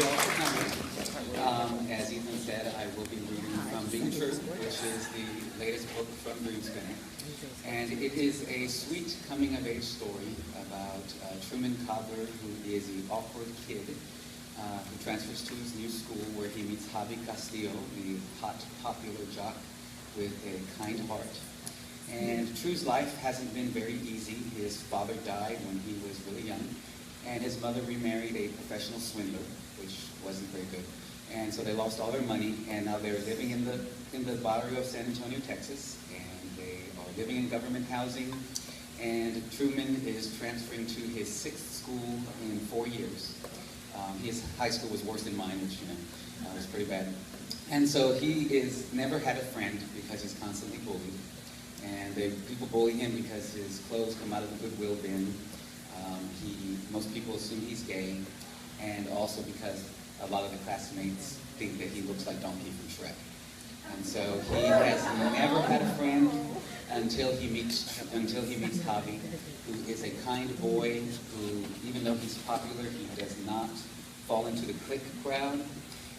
you all for coming. As Ethan said, I will be reading from Being True, which is the latest book from Dreamspinner. And it is a sweet coming-of-age story about Truman Cobbler, who is the awkward kid who transfers to his new school where he meets Javi Castillo, the hot, popular jock with a kind heart. And Tru's life hasn't been very easy. His father died when he was really young, and his mother remarried a professional swindler, which wasn't very good. And so they lost all their money, and now they're living in the barrio of San Antonio, Texas, and they are living in government housing. And Truman is transferring to his 6th school in 4 years. His high school was worse than mine, which was pretty bad. And so he is never had a friend because he's constantly bullied. And people bully him because his clothes come out of the Goodwill bin. Most people assume he's gay, and also because a lot of the classmates think that he looks like Donkey from Shrek. And so he has never had a friend until he meets Javi, who is a kind boy who, even though he's popular, he does not fall into the clique crowd,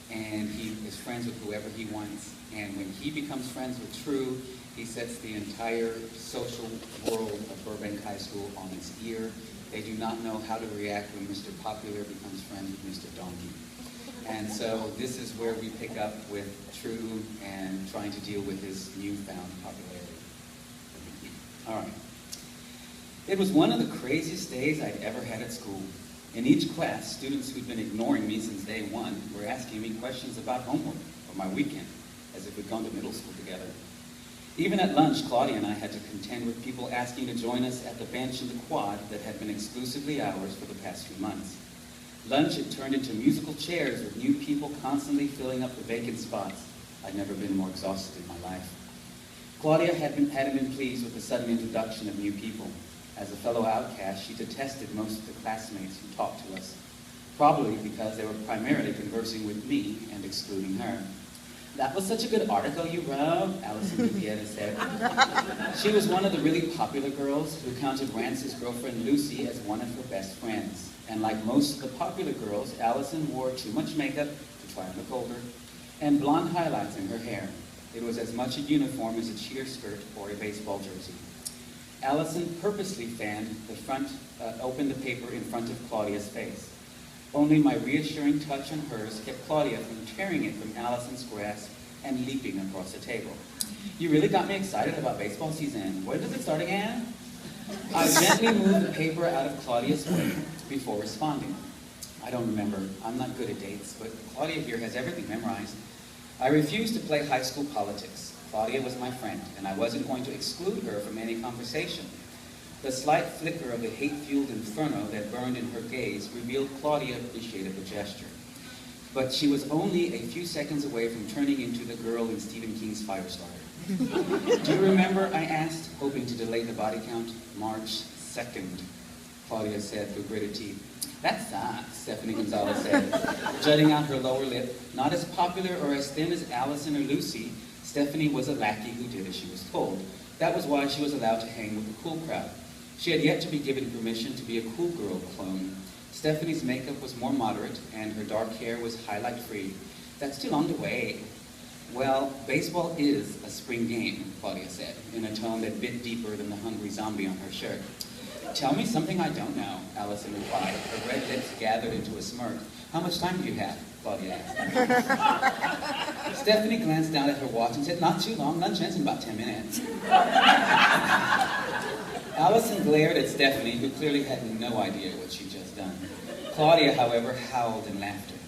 and he is friends with whoever he wants. And when he becomes friends with Tru, he sets the entire social world of Burbank High School on its ear. They do not know how to react when Mr. Popular becomes friends with Mr. Donkey. And so this is where we pick up with Tru and trying to deal with his newfound popularity. All right. It was one of the craziest days I'd ever had at school. In each class, students who'd been ignoring me since day one were asking me questions about homework or my weekend, as if we'd gone to middle school together. Even at lunch, Claudia and I had to contend with people asking to join us at the bench in the quad that had been exclusively ours for the past few months. Lunch had turned into musical chairs with new people constantly filling up the vacant spots. I'd never been more exhausted in my life. Claudia hadn't been pleased with the sudden introduction of new people. As a fellow outcast, she detested most of the classmates who talked to us, probably because they were primarily conversing with me and excluding her. "That was such a good article you wrote," Allison Gutierrez said. She was one of the really popular girls who counted Rance's girlfriend Lucy as one of her best friends. And like most of the popular girls, Allison wore too much makeup to try and look older, and blonde highlights in her hair. It was as much a uniform as a cheer skirt or a baseball jersey. Allison purposely opened the paper in front of Claudia's face. Only my reassuring touch on hers kept Claudia from tearing it from Allison's grasp and leaping across the table. "You really got me excited about baseball season. When does it start again?" I gently moved the paper out of Claudia's way before responding. "I don't remember. I'm not good at dates, but Claudia here has everything memorized." I refused to play high school politics. Claudia was my friend, and I wasn't going to exclude her from any conversation. The slight flicker of the hate-fueled inferno that burned in her gaze revealed Claudia appreciated the gesture. But she was only a few seconds away from turning into the girl in Stephen King's Firestarter. "Do you remember?" I asked, hoping to delay the body count. "March 2nd, Claudia said through gritted teeth. "That sucks," Stephanie Gonzalez said, jutting out her lower lip. Not as popular or as thin as Allison or Lucy, Stephanie was a lackey who did as she was told. That was why she was allowed to hang with the cool crowd. She had yet to be given permission to be a cool girl clone. Stephanie's makeup was more moderate, and her dark hair was highlight-free. "That's too long to wait." "Well, baseball is a spring game," Claudia said, in a tone that bit deeper than the hungry zombie on her shirt. "Tell me something I don't know," Allison replied, her red lips gathered into a smirk. "How much time do you have?" Claudia asked. Stephanie glanced down at her watch and said, "Not too long. Lunch ends in about 10 minutes. Allison glared at Stephanie, who clearly had no idea what she'd just done. Claudia, however, howled in laughter.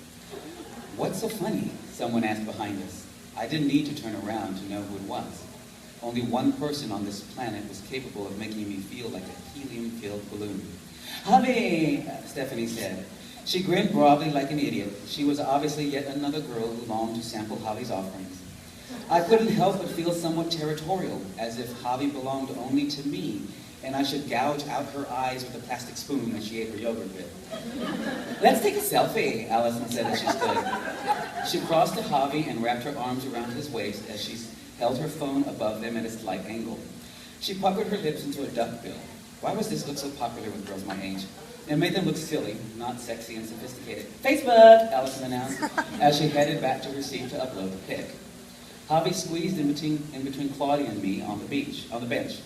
"What's so funny?" someone asked behind us. I didn't need to turn around to know who it was. Only one person on this planet was capable of making me feel like a helium-filled balloon. "Javi!" Stephanie said. She grinned broadly like an idiot. She was obviously yet another girl who longed to sample Javi's offerings. I couldn't help but feel somewhat territorial, as if Javi belonged only to me, and I should gouge out her eyes with a plastic spoon that she ate her yogurt with. "Let's take a selfie," Allison said as she stood. She crossed to Javi and wrapped her arms around his waist as she held her phone above them at a slight angle. She puckered her lips into a duck bill. Why was this look so popular with girls my age? It made them look silly, not sexy and sophisticated. Facebook, Allison announced, as she headed back to her seat to upload the pic. Javi squeezed in between Claudia and me on the bench.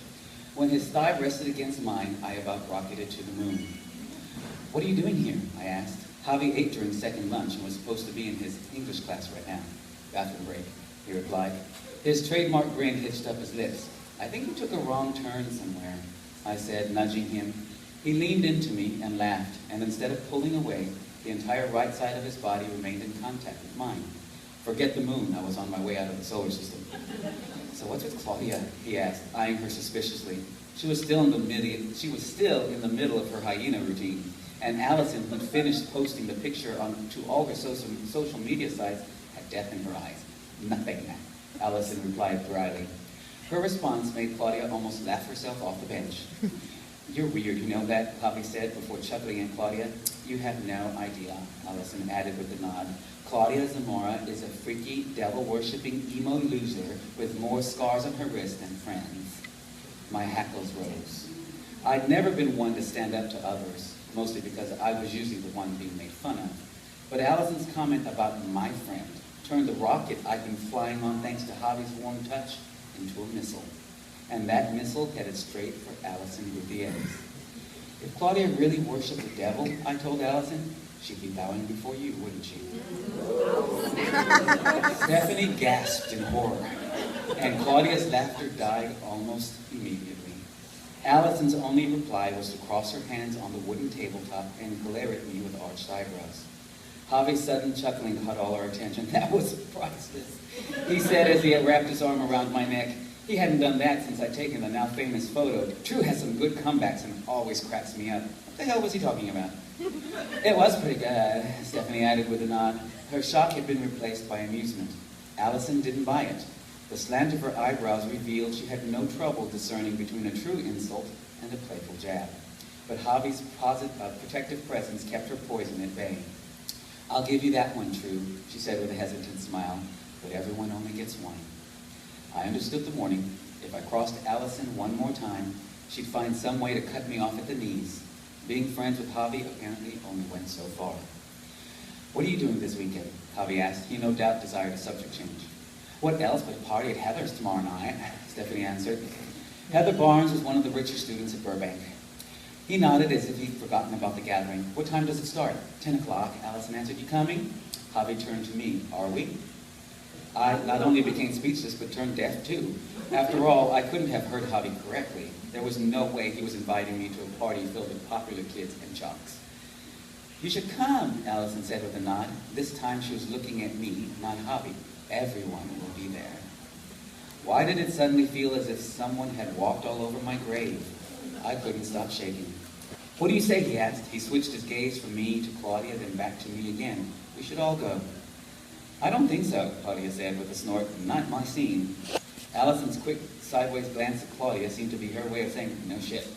When his thigh rested against mine, I about rocketed to the moon. What are you doing here? I asked. Javi ate during second lunch and was supposed to be in his English class right now. Bathroom break, he replied. His trademark grin hitched up his lips. I think you took a wrong turn somewhere, I said, nudging him. He leaned into me and laughed, and instead of pulling away, the entire right side of his body remained in contact with mine. Forget the moon, I was on my way out of the solar system. So what's with Claudia? He asked, eyeing her suspiciously. She was still in the middle of her hyena routine, and Allison, who'd finished posting the picture to all her social media sites, had death in her eyes. Nothing, Allison replied dryly. Her response made Claudia almost laugh herself off the bench. You're weird, you know that, Javi said before chuckling at Claudia. You have no idea, Allison added with a nod. Claudia Zamora is a freaky, devil-worshipping emo loser with more scars on her wrist than friends. My hackles rose. I'd never been one to stand up to others, mostly because I was usually the one being made fun of. But Allison's comment about my friend turned the rocket I'd been flying on thanks to Javi's warm touch into a missile. And that missile headed straight for Allison Gutierrez. If Claudia really worshipped the devil, I told Allison, she'd be bowing before you, wouldn't she? Stephanie gasped in horror, and Claudia's laughter died almost immediately. Allison's only reply was to cross her hands on the wooden tabletop and glare at me with arched eyebrows. Javi's sudden chuckling caught all our attention. That was priceless, he said as he had wrapped his arm around my neck. He hadn't done that since I'd taken the now famous photo. Tru has some good comebacks and always cracks me up. What the hell was he talking about? It was pretty good, Stephanie added with a nod. Her shock had been replaced by amusement. Allison didn't buy it. The slant of her eyebrows revealed she had no trouble discerning between a true insult and a playful jab. But Javi's protective presence kept her poison at bay. I'll give you that one, Tru, she said with a hesitant smile, but everyone only gets one. I understood the warning. If I crossed Allison one more time, she'd find some way to cut me off at the knees. Being friends with Javi apparently only went so far. What are you doing this weekend? Javi asked. He no doubt desired a subject change. What else but a party at Heather's tomorrow night? Stephanie answered. Heather Barnes was one of the richer students at Burbank. He nodded as if he'd forgotten about the gathering. What time does it start? 10 o'clock, Allison answered. You coming? Javi turned to me. Are we? I not only became speechless, but turned deaf too. After all, I couldn't have heard Javi correctly. There was no way he was inviting me to a party filled with popular kids and jocks. You should come, Allison said with a nod. This time she was looking at me, not Javi. Everyone will be there. Why did it suddenly feel as if someone had walked all over my grave? I couldn't stop shaking. What do you say, he asked. He switched his gaze from me to Claudia, then back to me again. We should all go. I don't think so, Claudia said with a snort. Not my scene. Allison's quick sideways glance at Claudia seemed to be her way of saying, no shit.